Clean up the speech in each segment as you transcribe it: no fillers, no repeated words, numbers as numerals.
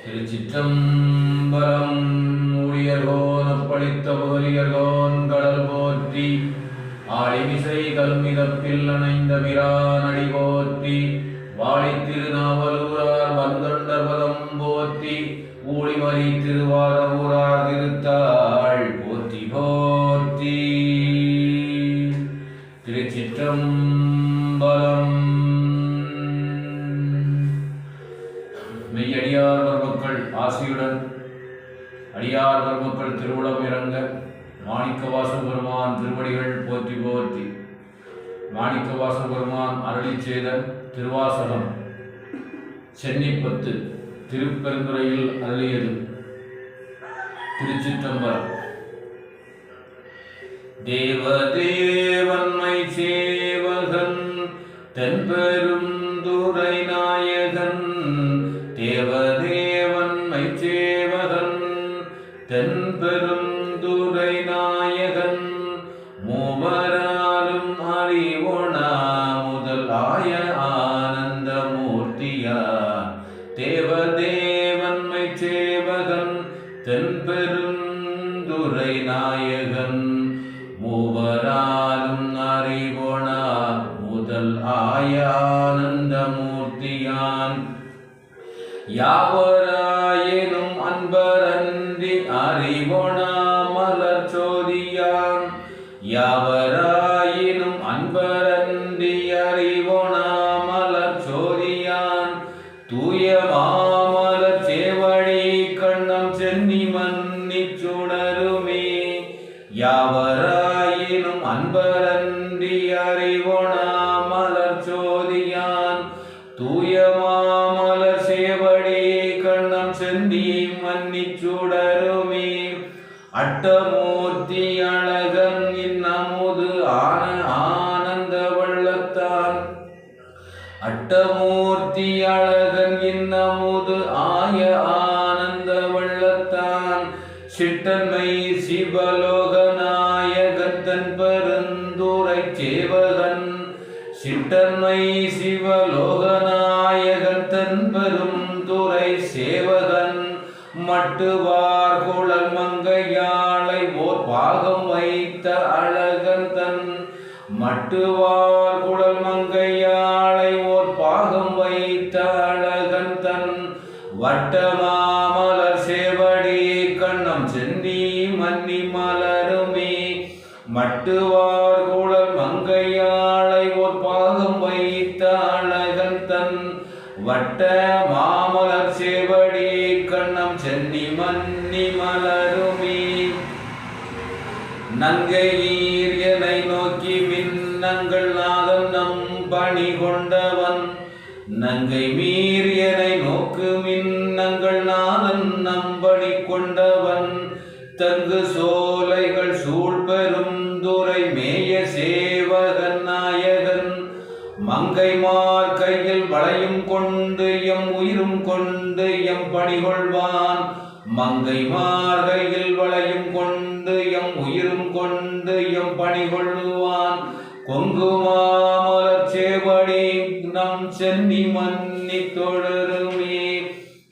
திருச்சிற்றம்பலம். ஊழியர்கோன் அப்பளித்த புகலியர்கோன் கடல் போற்றி, ஆழிமிசை கல்மிதப்பில் அணைந்த பிரான் அடி போற்றி, வாழித் திருநாவலூரார் வந்தொண்டர் பதம் போற்றி, ஊழிமறி திருவாரூரார் திருத்தாள் போற்றி போற்றி. திருச்சிற்றம்பலம். மெய்யடியார் மக்கள் ஆசியுடன் அடியார் மக்கள் திருவுளம் இறங்க மாணிக்கவாசல் பெருமான் திருவடிகள் போற்றி போற்றி. மாணிக்கவாசல் பெருமான் அருளி செய்த திருவாசகம் சென்னிப்பத்து திருப்பெருந்துறையில் அருளியது. திருச்சிற்றம்பலம். தேவதேவன்மை சேவகன் தென்பெருந்துறை நாயகன், தேவதேவன்மை சேவகன் தென்பெருந்துறை நாயகன், மூவராலும் அறிவொணா முதல் ஆய ஆனந்த மூர்த்தியார், தேவதேவன்மை சேவகன் தென்பெருந்துறை நாயகன், மூவராலும் அறிவொணா முதல் ஆய ஆனந்த மூர்த்தியான், யாவராயினும் அன்பரன்றி அறிவொணா மலர் சோதியான், யாவராயினும் அன்பரன்றி அறிவொணா மலர் சோதியான், தூய மாமலர் சேவடி கண்ணம் சென்னி மன்னிச் சுடருமே, யாவராயினும் அன்பரன்றி அறிவொணா மலர் சோதியான், தூய மாமலர் சேவடி கண்ணம் சென்னி மன்னிச் சுடருமே, அட்டமூர்த்தி அழகன் இன்னமுது ஆனந்த வள்ளத்தான், அட்டமூர்த்தி அழகன் இன்னமுது ஆய ஆனந்த வள்ளத்தான், சிட்டன்மை சிவலோகநாயகன் தன் பெருந்துரை சேவகன், சிட்டன்மை சிவலோகநாயகன் தன் பெருந்துரை சேவகன், மட்டுவார் குழல் மங்கையாளை ஓர் பாகம் வைத்த அழகன் தன், மட்டுவார் குழல் மங்கையாளை ஓர் பாகம் வைத்த அழகன் தன், வட்டமாமலர் சேவடி கண்ணம் சென்னி மன்னி மலருமே, மட்டுவார் குழல் மங்கையாளை ஓர் பாகம் வைத்த அழகன் தன், வட்ட மாமலர் சேவடி கண்ணம் சென்னி மன்னி மலருமே, நங்கையீர் என்னை நோக்கி மின்னங்கள் நாதன் நம் பணி கொண்டவன், நங்கை மீர் என்னை நோக்கு மின்னங்கள் நாதன் நம்பணி கொண்டவன், தங்கு சோலைகள் சூழ் பெருந்துறை மேய சேவகன் நாயகன், மங்கைமார் கையில் வளையும் கொண்டு எம் உயிரும் கொண்டு எம் பணிகொள்வான், மங்கைமார் கையில் வளையும் கொண்டு எம் உயிரும் கொண்டு எம் பணிகொள்வான், கொங்குமாமலர் சேவடி நம் சென்னி மன்னி தொடருமே,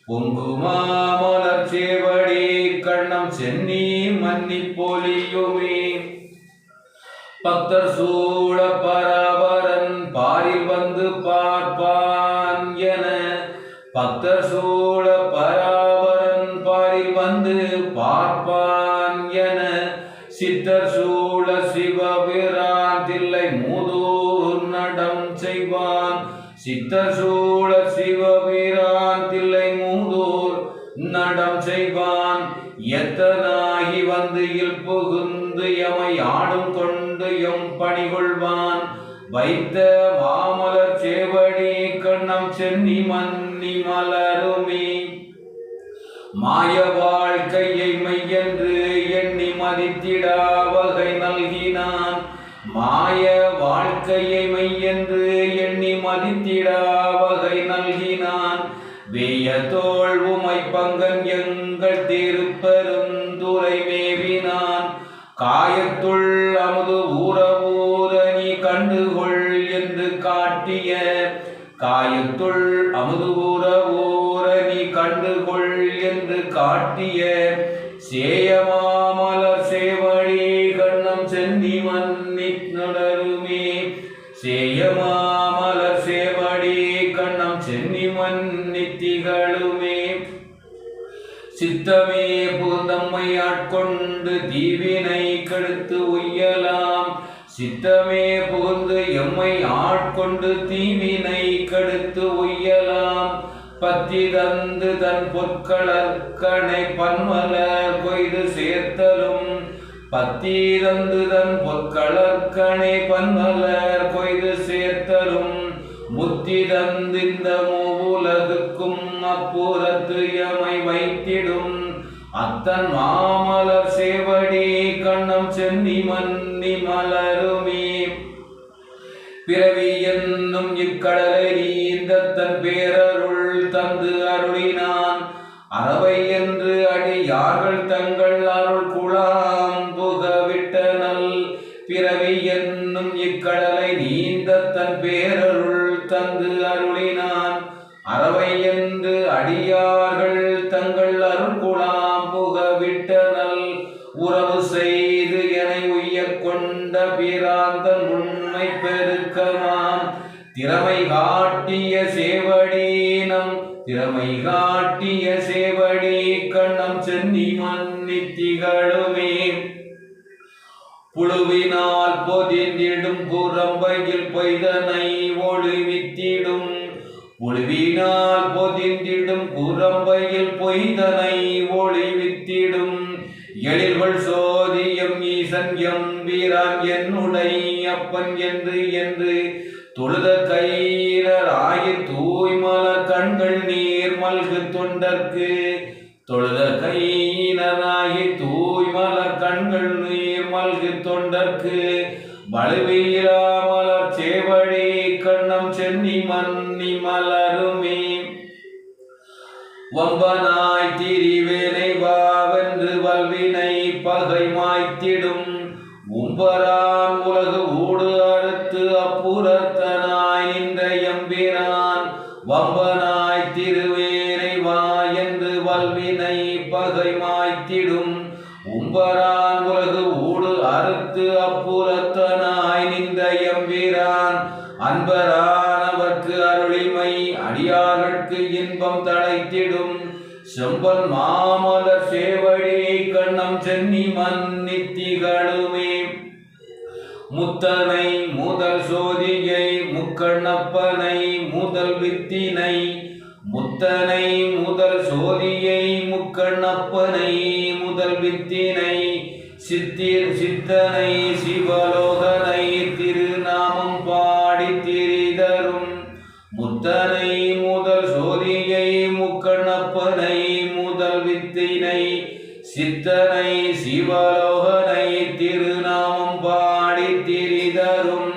பொங்குமாமலர் சேவடி கண்ணம் சென்னி மன்னி பொலியுமே, பக்தர் சூழ பரபரன் பாரில் வந்து பார்ப்பான் என, பக்தர் சூழ பரபரன் பாரில் வந்து பார்ப்பான் என, சித்தர் சூழ சிவபிரான் தில்லை மூதூர் நடம் செய்வான், சித்தர் சூழ சிவபிரான் தில்லை மூதூர் நடம் செய்வான், எத்தனாகி வந்து இல் புகுந்து எமை ஆடும் கொண்டு எம் பணிகொள்வான், வைத்த மாமலர் சேவடி கண்ணம் சென்னி மன்னி மலருமே, மாய வாழ்க்கையை மெய்யென்று எண்ணி மதித்திடா வகை நல்கினான், மாய வாழ்க்கையை மெய்யென்று எண்ணி மதித்திடா வகை நல்கினான், வேய தோள் உமை பங்கன் எங்கள் திருப்பெருந்துறை மேவினான், காயத்துள் அமுது ஊற ஊற நீ கண்டுகொள் என்று காட்டிய காயத்துள் அமுது ஊற ஊற நீ கண்டுகொள் என்று காட்டிய சேயமாமலர் சேவழி கண்ணம் சென்னி மன்னித் நுடருமே. சேயமாமலர் சேவடி கண்ணம் சென்னி மன்னித் திகழுமே. சித்தமே புகுந்தம்மை ஆட்கொண்டு தீவினை கெடுத்து உய்யலாம். சித்தமே புகுந்து எம்மை ஆட்கொண்டு தீவினை கெடுத்து உய்யலாம். பத்தி தந்து தன் பொற்களற்கணை பன்மலர் கொய்து சேர்த்தலும். பத்தி தந்து தன் பொற்களற்கணை பன்மலர் கொய்து சேர்த்தலும். முத்தி தந்திந்த மூவுலகுக்கும் அப்புறத்து எமை வைத்திடும். அத்தன் மாமலர் சேவடி கண்ணம் சென்னி மன்னி மலருமே. பிறவி என்னும் இக்கடலை நீந்த தன் பேரருள் தந்து அருளினான். அறவை என்று அடியார்கள் தங்கள் அருள் குழாம் புகவிட்டனல். பிறவி என்னும் இக்கடலை நீந்த தன் பேரருள் தந்து அருளினான். அறவை என்று அடியார்கள் தங்கள் அருள் குழாம் புகவிட்டனல். உறவு செய்து என உய்ய கொண்ட பிராந்தன் உண்மை பெருக்கமாம். திறமை காட்டிய சேவடீனம் திறமை காட்டிய சேவடி கண்ணம் சென்னி மன்னித் திகழுமே. புழுவினால் பொதிந்திடும் புறம்பையில் பொய்தனை ஒளிவித்திடும். புழுவினால் பொதிந்திடும் புறம்பையில் பொய்தனை ஒளிவித்திடும். எழில்கள் சோதியம் ஈசன் எம்பிரான் என்னுடைய அப்பன் என்று என்று தொழுத கையினர் ஆயிர் தூய்மலர் கண்கள் நீர் மல்கு தொண்டர்க்கு. தொழுத கையினராகி தூய்மலர் கண்கள் நீர் மல்கு தொண்டர்க்கு. வலுவீராமலர் சேவடி கண்ணம் சென்னி மன்னி மலருமே. வம்பனாய் திரிவேனை வாவென்று வல்வினை பகை மாய்த்திடும். உம்பரான் உலகு ஊடு அறுத்து அப்புறத்தனாய் நின்ற எம்பிரான். வம்பனாய் திருவேனை வா என்று வல்வினை பகை மாய்த்திடும். உம்பரான் உலகு ஊடு அறுத்து அப்புறத்தனாய் நின்ற எம்பிரான். அன்பரானவர்க்கு அருளிமை அடியார்களுக்கு இன்பம் தழைத்திடும். செம்பன் மாமலர் சேவடி கண்ணம் சென்னி மன்னித் திகழுமே. முத்தனை முதல் சோதியை முக்கண்ணப்பனை முதல் வித்தினை. முத்தனை முதல் சோதியை முக்கண்ணப்பனை முதல் வித்தினை. சித்தனை சிவலோகனை திருநாமம் பாடி திரிதரும். முத்தனை முதல் சோதியை முக்கண்ணப்பனை முதல் வித்தினை. சித்தனை சிவலோகனை திருநாமம் பாடி திரிதரும்.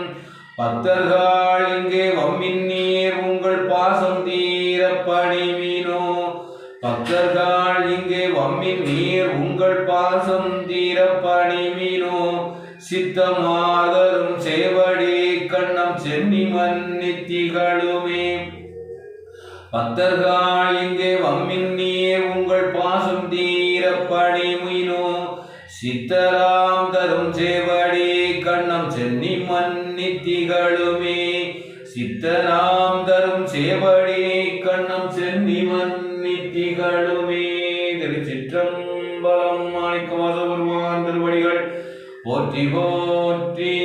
பக்தர்கள் இங்கே வம்மின் நீர் உங்கள் பாசம் தீர பணிமினோ. பக்தர்கள் இங்கே வம்மின் நீர் உங்கள் பாசம் தீர பணிமினோ. சித்தமாதரும் சேவடி கண்ணம் சென்னி மன்னித் திகழுமே. பக்தர்கள் இங்கே வம்மின் நீர் உங்கள் பாசம் தீர பணிமினோ. சித்தராம் தரும் சேவடி கண்ணம் சென்னி மன்னித் திகழுமே. சித்தராம் தரும் சேவடி கண்ணம் சென்னி மன்னித் திகழுமே. திருச்சிற்றம்பலம். மாணிக்கவாச பெருமான் திருவடிகள் போற்றி போற்றி.